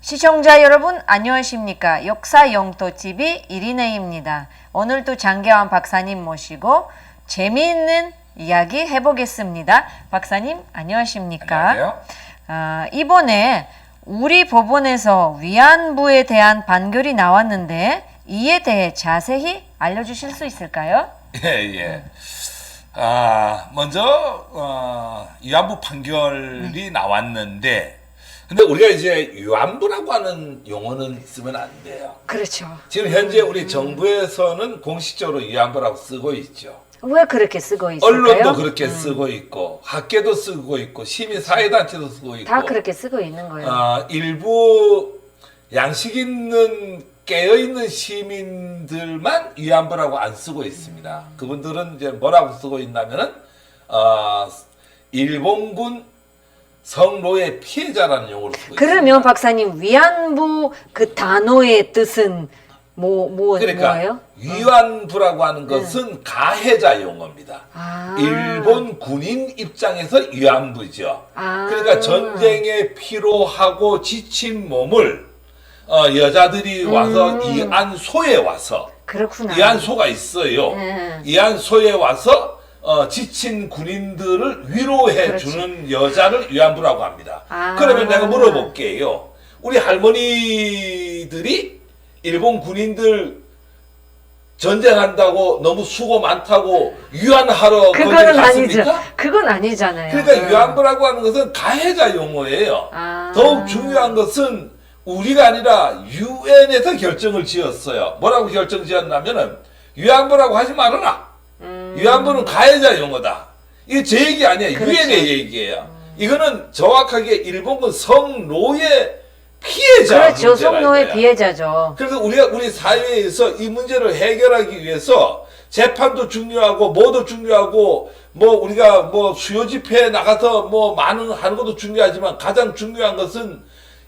시청자 여러분 안녕하십니까. 역사 영토TV 이리네입니다. 오늘도 장계환 박사님 모시고 재미있는 이야기 해보겠습니다. 박사님 안녕하십니까. 안녕하세요. 이번에 우리 법원에서 위안부에 대한 판결이 나왔는데 이에 대해 자세히 알려주실 수 있을까요? 예. 먼저 위안부 판결이 나왔는데, 근데 우리가 이제 위안부라고 하는 용어는 쓰면 안 돼요. 그렇죠. 지금 현재 우리 정부에서는 공식적으로 위안부라고 쓰고 있죠. 왜 그렇게 쓰고 있을까요? 언론도 그렇게 쓰고 있고, 학계도 쓰고 있고, 시민사회단체도 쓰고 있고, 다 그렇게 쓰고 있는 거예요. 일부 양식 있는 깨어있는 시민들만 위안부라고 안 쓰고 있습니다. 그분들은 이제 뭐라고 쓰고 있냐면은 일본군 성노예 피해자라는 용어로 쓰고 그러면 있습니다. 박사님 위안부 그 단어의 뜻은 그러니까 뭐예요? 위안부라고 하는 것은 가해자 용어입니다. 일본 군인 입장에서 위안부죠. 그러니까 전쟁에 피로하고 지친 몸을 여자들이 와서 이안소에 와서, 그렇구나. 이안소가 있어요. 이안소에 와서 지친 군인들을 위로해 주는 여자를 위안부라고 합니다. 그러면 내가 물어볼게요. 우리 할머니들이 일본 군인들 전쟁한다고 너무 수고 많다고 위안하러 거기 그거는 갔습니까? 아니죠. 그건 아니잖아요. 그러니까 위안부라고 하는 것은 가해자 용어예요. 더욱 중요한 것은 우리가 아니라 유엔에서 결정을 지었어요. 뭐라고 결정 지었냐면은 위안부라고 하지 말아라. 위안부는 가해자 용어다. 이게 제 얘기 아니에요. 그렇죠. 유엔의 얘기예요. 이거는 정확하게 일본군 성노예 피해자 그렇죠. 문제가 성노예 있어요. 피해자죠. 그래서 우리 사회에서 이 문제를 해결하기 위해서 재판도 중요하고 뭐도 중요하고 뭐 우리가 뭐 수요 집회에 나가서 뭐 많은 하는 것도 중요하지만 가장 중요한 것은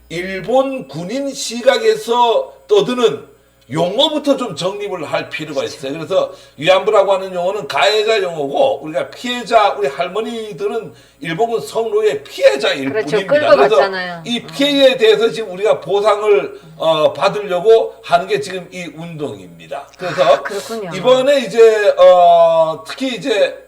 일본 군인 시각에서 떠드는 용어부터 좀 정립을 할 필요가 있어요. 그래서 위안부라고 하는 용어는 가해자 용어고 우리가 피해자, 우리 할머니들은 일본군 성노예 피해자일 그렇죠. 뿐입니다. 끌고 그래서 갔잖아요. 이 피해에 대해서 지금 우리가 보상을 받으려고 하는 게 지금 이 운동입니다. 그래서 그렇군요. 이번에 이제 특히 이제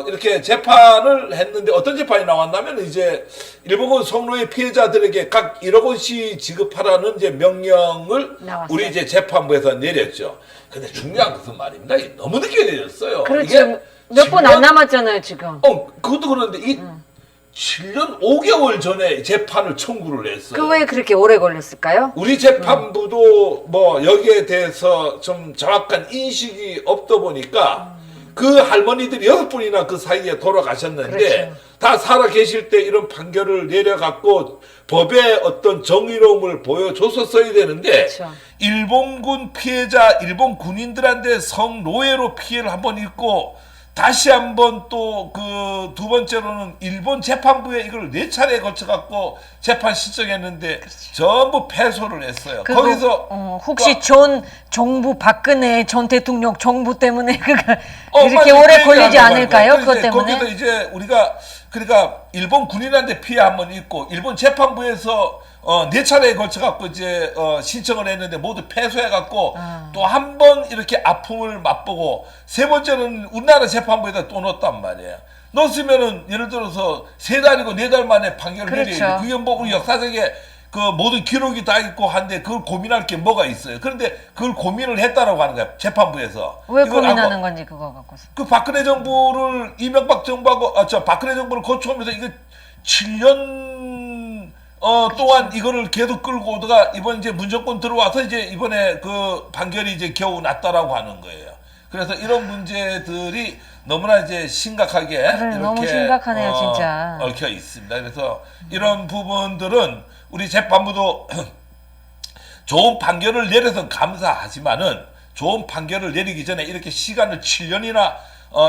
이렇게 재판을 했는데 어떤 재판이 나왔냐면 이제 일본군 성노예 피해자들에게 각 1억 원씩 지급하라는 이제 명령을 나왔어요. 우리 이제 재판부에서 내렸죠. 근데 중요한 것은 말입니다. 이게 너무 늦게 내렸어요. 그렇죠. 몇 번 안 남았잖아요, 지금. 그것도 그런데 이게 7년 5개월 전에 재판을 청구를 했어요. 그 왜 그렇게 오래 걸렸을까요? 우리 재판부도 뭐 여기에 대해서 좀 정확한 인식이 없다 보니까 그 할머니들이 6분이나 그 사이에 돌아가셨는데 그렇죠. 다 살아 계실 때 이런 판결을 내려갖고 법의 어떤 정의로움을 보여줬었어야 되는데 그렇죠. 일본군 피해자, 일본 군인들한테 성노예로 피해를 한번 입고 다시 한번 또 그 두 번째로는 일본 재판부에 이걸 4차례에 거쳐갖고 재판 신청했는데 전부 패소를 했어요. 거기서 혹시 전 정부 박근혜 전 대통령 정부 때문에 그가 이렇게 맞아요. 오래 그 걸리지 얘기하는 않을까요? 거예요. 그것 때문에? 거기서 이제 우리가 그러니까 일본 군인한테 피해 한번 있고 일본 재판부에서 4차례에 걸쳐 갖고 이제 신청을 했는데 모두 패소해 갖고 또 한 번 이렇게 아픔을 맛보고 세 번째는 우리나라 재판부에다 또 넣었단 말이에요. 넣었으면은 예를 들어서 3달이고 4달 만에 판결을 그렇죠. 내려야 돼. 그게 뭐 우리 역사적에 그 모든 기록이 다 있고 한데 그걸 고민할 게 뭐가 있어요. 그런데 그걸 고민을 했다라고 하는 거야. 재판부에서. 왜 이걸 고민하는 건지 그거 갖고서. 그 박근혜 정부를 이명박 정부하고 박근혜 정부를 거쳐오면서 이거 7년 동안 이거를 계속 끌고 오다가 이번 이제 문정권 들어와서 이제 이번에 그 판결이 이제 겨우 났다라고 하는 거예요. 그래서 이런 문제들이 너무나 이제 심각하게 이렇게 너무 심각하네요, 진짜. 얽혀 있습니다. 그래서 이런 부분들은 우리 재판부도 좋은 판결을 내려서 감사하지만은 좋은 판결을 내리기 전에 이렇게 시간을 7년이나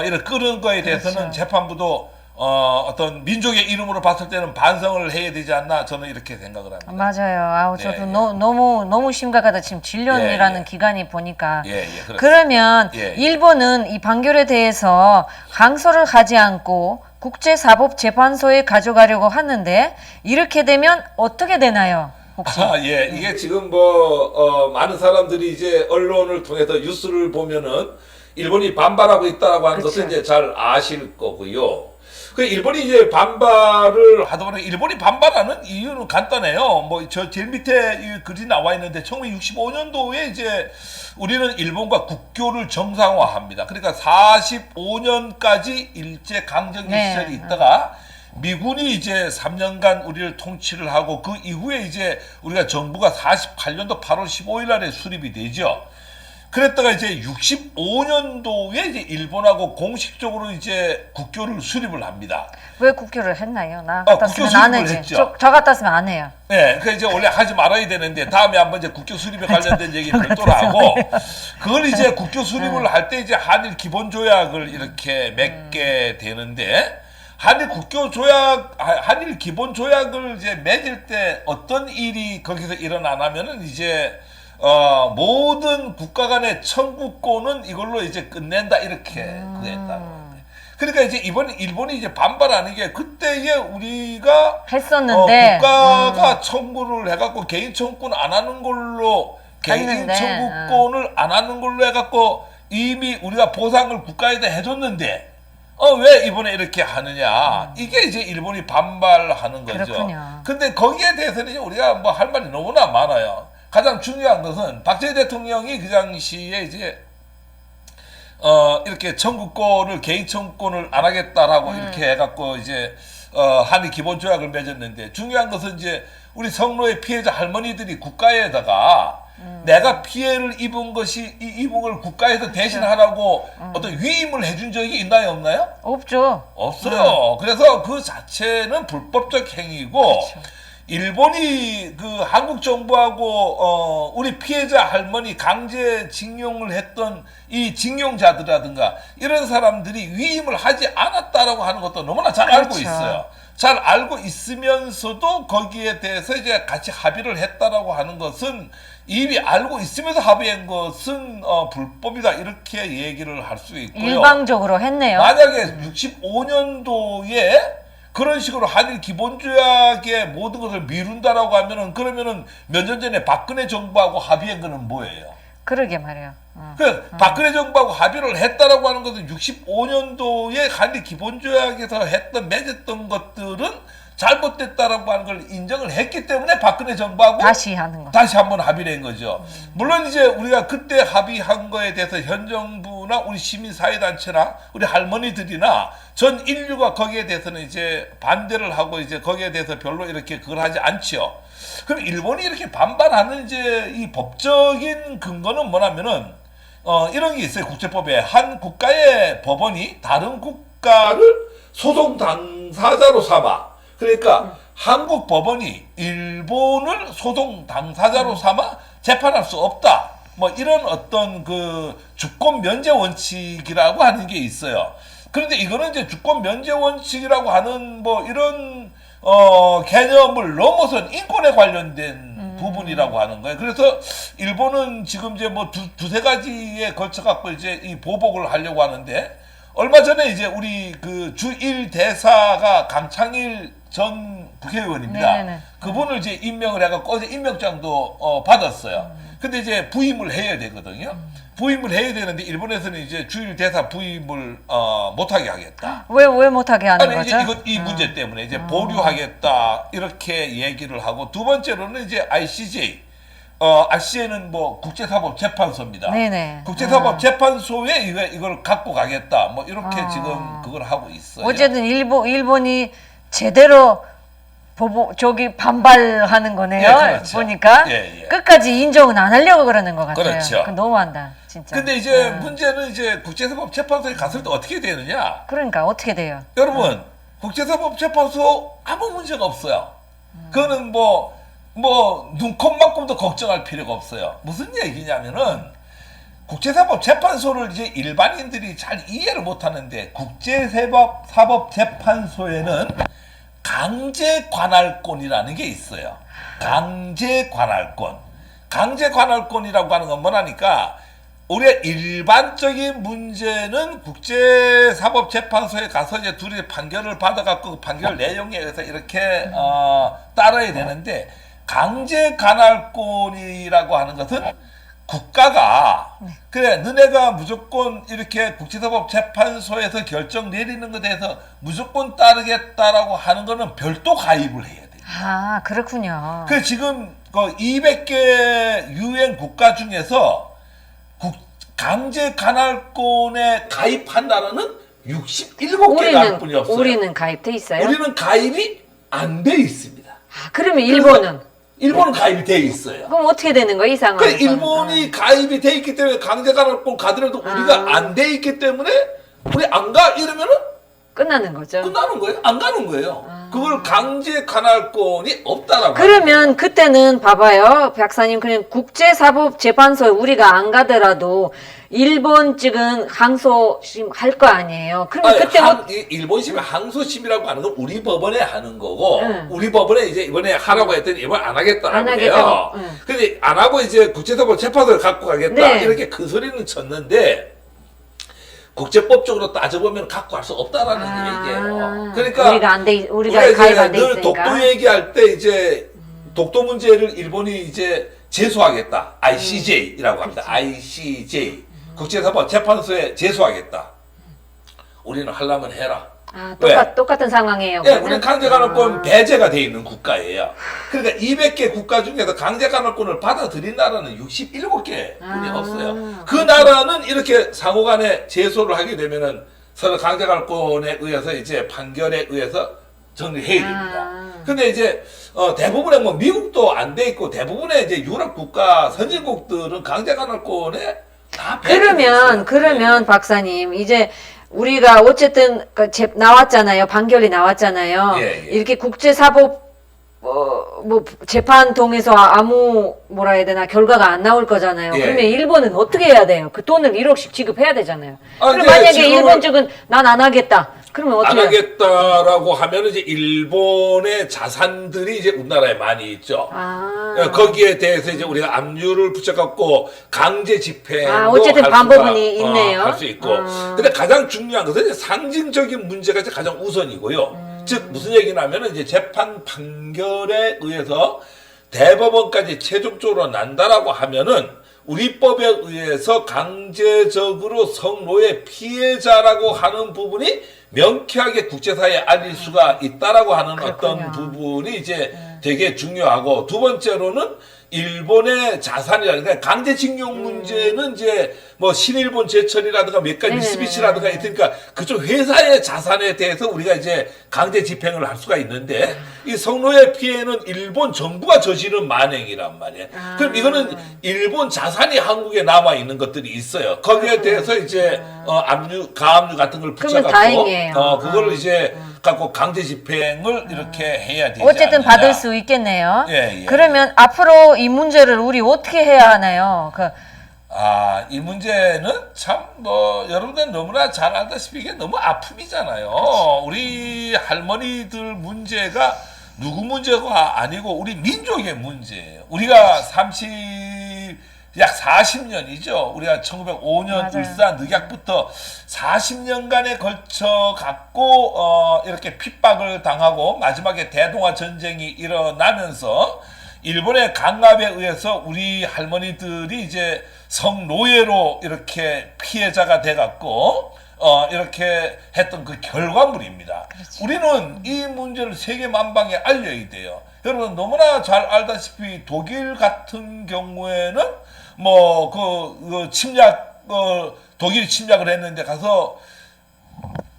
이렇게 끄는 거에 대해서는 그렇죠. 재판부도 어떤 민족의 이름으로 봤을 때는 반성을 해야 되지 않나 저는 이렇게 생각을 합니다. 맞아요. 아우 저도 예, 예. 너무 심각하다. 지금 7년이라는 예, 예. 기간이 보니까. 예, 그렇습니다. 그러면 예, 예. 일본은 이 판결에 대해서 항소를 하지 않고 국제사법재판소에 가져가려고 하는데 이렇게 되면 어떻게 되나요? 혹시? 예, 이게 지금 많은 사람들이 이제 언론을 통해서 뉴스를 보면은 일본이 반발하고 있다라고 하는 그쵸. 것은 이제 잘 아실 거고요. 그 일본이 이제 반발을 하다 보니 일본이 반발하는 이유는 간단해요. 뭐 저 제일 밑에 이 글이 나와 있는데 1965년도에 이제 우리는 일본과 국교를 정상화합니다. 그러니까 45년까지 일제 강점기 네. 시절이 있다가 미군이 이제 3년간 우리를 통치를 하고 그 이후에 이제 우리가 정부가 48년도 8월 15일 날에 수립이 되죠. 그랬다가 이제 65년도에 이제 일본하고 공식적으로 이제 국교를 수립을 합니다. 왜 국교를 했나요? 나 국교 같았으면 안 수립을 해지. 했죠. 저 같았으면 안 해요. 네, 그 이제 원래 하지 말아야 되는데 다음에 한번 이제 국교 수립에 관련된 얘기 별도로 하고 그걸 이제 국교 수립을 할 때 이제 한일 기본 조약을 이렇게 맺게 되는데 한일 기본 조약을 이제 맺을 때 어떤 일이 거기서 일어나냐면은 이제 모든 국가 간의 청구권은 이걸로 이제 끝낸다 이렇게 그랬다는 건데. 그러니까 이제 이번 일본이 이제 반발하는 게 그때에 우리가 했었는데 국가가 청구를 해갖고 개인 청구권 안 하는 걸로 개인 했는데, 청구권을 안 하는 걸로 해갖고 이미 우리가 보상을 국가에다 해줬는데 왜 이번에 이렇게 하느냐 이게 이제 일본이 반발하는 거죠. 그렇군요. 근데 거기에 대해서는 이제 우리가 뭐 할 말이 너무나 많아요. 가장 중요한 것은 박정희 대통령이 그 당시에 이제 이렇게 청구권을 개인 청구권을 안 하겠다라고 이렇게 해갖고 이제 한일 기본 조약을 맺었는데 중요한 것은 이제 우리 성노예 피해자 할머니들이 국가에다가 내가 피해를 입은 걸 국가에서 대신하라고 어떤 위임을 해준 적이 있나요, 없나요? 없죠. 없어요. 그래서 그 자체는 불법적 행위고 그렇죠. 일본이 그 한국 정부하고 우리 피해자 할머니 강제 징용을 했던 이 징용자들이라든가 이런 사람들이 위임을 하지 않았다라고 하는 것도 너무나 잘 알고 그렇죠. 있어요. 잘 알고 있으면서도 거기에 대해서 이제 같이 합의를 했다라고 하는 것은 이미 알고 있으면서 합의한 것은 불법이다 이렇게 얘기를 할 수 있고요. 일방적으로 했네요. 만약에 65년도에 그런 식으로 한일 기본조약의 모든 것을 미룬다라고 하면은 그러면은 몇 년 전에 박근혜 정부하고 합의한 거는 뭐예요? 그러게 말이에요. 박근혜 정부하고 합의를 했다라고 하는 것은 65년도에 한일 기본조약에서 맺었던 것들은 잘못됐다라고 하는 걸 인정을 했기 때문에 박근혜 정부하고 다시 하는 거. 다시 한번 합의를 한 거죠. 물론 이제 우리가 그때 합의한 거에 대해서 현 정부나 우리 시민사회단체나 우리 할머니들이나 전 인류가 거기에 대해서는 이제 반대를 하고 이제 거기에 대해서 별로 이렇게 그걸 하지 않지요. 그럼 일본이 이렇게 반발하는 이제 이 법적인 근거는 뭐냐면은 이런 게 있어요. 국제법에 한 국가의 법원이 다른 국가를 소송 당사자로 삼아 그러니까 한국 법원이 일본을 소송 당사자로 삼아 재판할 수 없다. 뭐 이런 어떤 그 주권 면제 원칙이라고 하는 게 있어요. 그런데 이거는 이제 주권 면제 원칙이라고 하는 뭐 이런 개념을 넘어선 인권에 관련된 부분이라고 하는 거예요. 그래서 일본은 지금 이제 뭐 두세 가지에 걸쳐 갖고 이제 이 보복을 하려고 하는데 얼마 전에 이제 우리 그 주1 대사가 강창일 전 국회의원입니다. 네네네. 그분을 이제 임명을 해갖고 어제 임명장도 받았어요. 근데 이제 부임을 해야 되거든요. 부임을 해야 되는데 일본에서는 이제 주1 대사 부임을 못하게 하겠다. 왜 못하게 하는 아니 거죠? 이제 이 문제 때문에 이제 보류하겠다 이렇게 얘기를 하고 두 번째로는 이제 ICJ ICJ는 뭐 국제사법재판소입니다. 네네. 국제사법재판소에 이걸 갖고 가겠다. 뭐 이렇게 지금 그걸 하고 있어요. 어쨌든 일본이 제대로 반발하는 거네요. 예, 그렇죠. 보니까 예, 예. 끝까지 인정은 안 하려고 그러는 것 같아요. 그렇죠. 너무한다, 진짜. 근데 이제 문제는 이제 국제사법재판소에 갔을 때 어떻게 되느냐? 그러니까 어떻게 돼요? 여러분, 국제사법재판소 아무 문제가 없어요. 그거는 눈, 코, 만큼도 걱정할 필요가 없어요. 무슨 얘기냐면은 국제사법재판소를 이제 일반인들이 잘 이해를 못하는데, 국제사법재판소에는 강제관할권이라는 게 있어요. 강제관할권. 강제관할권이라고 하는 건 뭐라니까, 우리가 일반적인 문제는 국제사법재판소에 가서 이제 둘이 판결을 받아갖고 그 판결 내용에 의해서 이렇게 따라야 되는데, 강제관할권이라고 하는 것은 국가가 그래 너네가 무조건 이렇게 국제사법재판소에서 결정 내리는 것에 대해서 무조건 따르겠다라고 하는 거는 별도 가입을 해야 돼요. 아, 그렇군요. 그 지금 그 200개 유엔 국가 중에서 강제 관할권에 가입한 나라는 67개 나라뿐이 없어요. 우리는 가입돼 있어요? 우리는 가입이 안 돼 있습니다. 아, 그러면 일본은? 일본은 가입이 돼 있어요. 그럼 어떻게 되는 거야, 이 상황에서? 그 일본이 가입이 돼 있기 때문에 강제관할권 가더라도 우리가 안 돼 있기 때문에 우리 안 가 이러면은 끝나는 거죠. 끝나는 거예요. 안 가는 거예요. 그걸 강제관할권이 없다라고. 그러면 그때는 봐봐요, 박사님. 그냥 국제사법재판소에 우리가 안 가더라도 일본 측은 항소심 할 거 아니에요. 그러면 아니, 그때 일본심이 항소심이라고 하는 건 우리 법원에 하는 거고, 응. 우리 법원에 이제 이번에 하라고 했더니 이번 안 하겠다라고 안 해요. 하겠다고, 응. 근데 안 하고 이제 국제사법재판소를 갖고 가겠다 네. 이렇게 큰 소리는 쳤는데, 국제법적으로 따져보면 갖고 갈 수 없다라는 얘기예요. 그러니까 우리가 가입 안 돼 늘 있으니까. 독도 얘기할 때 이제 독도 문제를 일본이 이제 제소하겠다. ICJ라고 합니다. ICJ 국제사법재판소에 제소하겠다. 우리는 하려면 해라. 아, 왜? 똑같은 상황이에요. 예, 우리는 강제관할권 배제가 돼 있는 국가예요. 그러니까 200개 국가 중에서 강제관할권을 받아들인 나라는 67개 뿐이 없어요. 그 나라는 이렇게 상호간에 제소를 하게 되면은 서로 강제관할권에 의해서 이제 판결에 의해서 정리해야 됩니다. 근데 이제 대부분의 뭐 미국도 안 돼 있고 대부분의 이제 유럽 국가 선진국들은 강제관할권에 다 그러면 박사님, 이제 우리가 어쨌든 나왔잖아요. 판결이 나왔잖아요. 예, 예. 이렇게 국제사법 뭐 재판통에서 아무 뭐라 해야 되나 결과가 안 나올 거잖아요. 예. 그러면 일본은 어떻게 해야 돼요? 그 돈을 1억씩 지급해야 되잖아요. 그럼 근데 만약에 지금은 일본 측은 난 안 하겠다. 그러면 어떻게 안 하겠다라고 하면 이제 일본의 자산들이 이제 우리나라에 많이 있죠. 거기에 대해서 이제 우리가 압류를 붙여갖고 강제 집행도 어쨌든 방법이 있네요. 할 수 있고. 근데 가장 중요한 것은 이제 상징적인 문제가 이제 가장 우선이고요. 즉 무슨 얘기냐면은 이제 재판 판결에 의해서 대법원까지 최종적으로 난다라고 하면은 우리 법에 의해서 강제적으로 성노예 피해자라고 하는 부분이 명쾌하게 국제사회에 알릴 수가 있다라고 하는 그렇군요. 어떤 부분이 이제 되게 중요하고, 두 번째로는 일본의 자산이라든가 강제징용 문제는 이제 뭐 신일본 제철이라든가 몇 가지 미쓰비시라든가 있으니까 그쪽 회사의 자산에 대해서 우리가 이제 강제 집행을 할 수가 있는데, 이 성노예 피해는 일본 정부가 저지른 만행이란 말이에요. 그럼 이거는 일본 자산이 한국에 남아 있는 것들이 있어요. 거기에 대해서 이제 압류, 가압류 같은 걸 붙여갖고 다행이에요. 그거를 이제 갖고 강제 집행을 이렇게 해야 되지 어쨌든 않느냐. 받을 수 있겠네요. 예, 예. 그러면 앞으로 이 문제를 우리 어떻게 해야 하나요? 이 문제는 참 뭐 여러분들 너무나 잘 알다시피 이게 너무 아픔이잖아요. 우리 할머니들 문제가 누구 문제가 아니고 우리 민족의 문제예요. 우리가 약 40년이죠. 우리가 1905년 맞아요. 울산 늑약부터 40년간에 걸쳐 갖고 이렇게 핍박을 당하고 마지막에 대동아 전쟁이 일어나면서 일본의 강압에 의해서 우리 할머니들이 이제 성노예로 이렇게 피해자가 돼 갖고 이렇게 했던 그 결과물입니다. 그렇지. 우리는 이 문제를 세계 만방에 알려야 돼요. 여러분 너무나 잘 알다시피 독일 같은 경우에는 뭐 그 침략 독일이 침략을 했는데 가서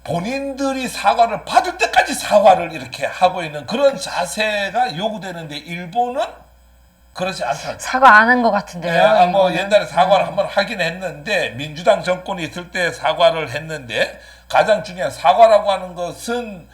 본인들이 사과를 받을 때까지 사과를 이렇게 하고 있는 그런 자세가 요구되는데, 일본은 그렇지 않다. 사과 안 한 것 같은데요. 뭐 옛날에 사과를 한번 하긴 했는데, 민주당 정권이 있을 때 사과를 했는데, 가장 중요한 사과라고 하는 것은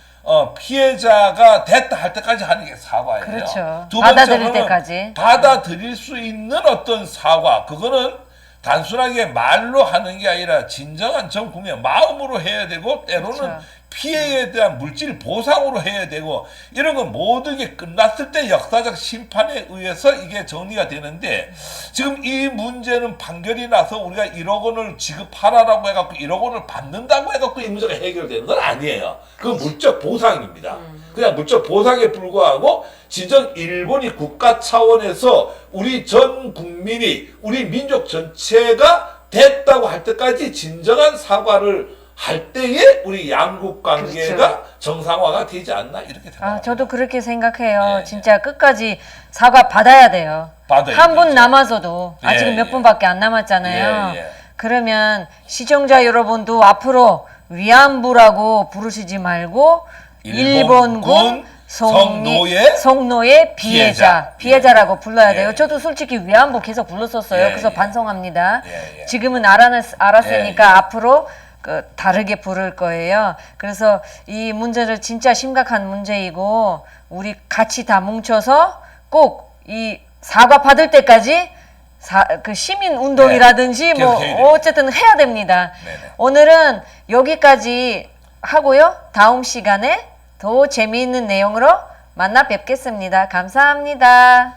피해자가 됐다 할 때까지 하는 게 사과예요. 그렇죠. 두 받아들일 번째로는 때까지. 받아들일 수 있는 어떤 사과, 그거는 단순하게 말로 하는 게 아니라 진정한 전 국민의 마음으로 해야 되고 때로는 그렇죠. 피해에 대한 물질 보상으로 해야 되고 이런 건 모든 게 끝났을 때 역사적 심판에 의해서 이게 정리가 되는데 지금 이 문제는 판결이 나서 우리가 1억 원을 지급하라라고 해갖고 1억 원을 받는다고 해갖고 이 문제가 해결되는 건 아니에요. 그 물적 보상입니다. 그냥 물적 보상에 불과하고 진정 일본이 국가 차원에서 우리 전 국민이 우리 민족 전체가 됐다고 할 때까지 진정한 사과를 할 때에 우리 양국 관계가 그렇죠. 정상화가 되지 않나 이렇게 생각합니다. 저도 그렇게 생각해요. 예, 진짜 끝까지 사과 받아야 돼요. 받아야 한 분 되죠. 남아서도 아직 예, 몇 예. 분밖에 안 남았잖아요. 예, 예. 그러면 시청자 여러분도 앞으로 위안부라고 부르시지 말고 일본군 성노예 피해자라고 불러야 돼요. 예. 저도 솔직히 위안부 계속 불렀었어요. 예, 그래서 예. 반성합니다. 예, 예. 지금은 알았으니까 예, 예. 앞으로 다르게 부를 거예요. 그래서 이 문제를 진짜 심각한 문제이고 우리 같이 다 뭉쳐서 꼭 이 사과 받을 때까지 그 시민 운동이라든지 네. 뭐 계속 해야 됩니다. 어쨌든 해야 됩니다. 네네. 오늘은 여기까지 하고요. 다음 시간에 더 재미있는 내용으로 만나 뵙겠습니다. 감사합니다.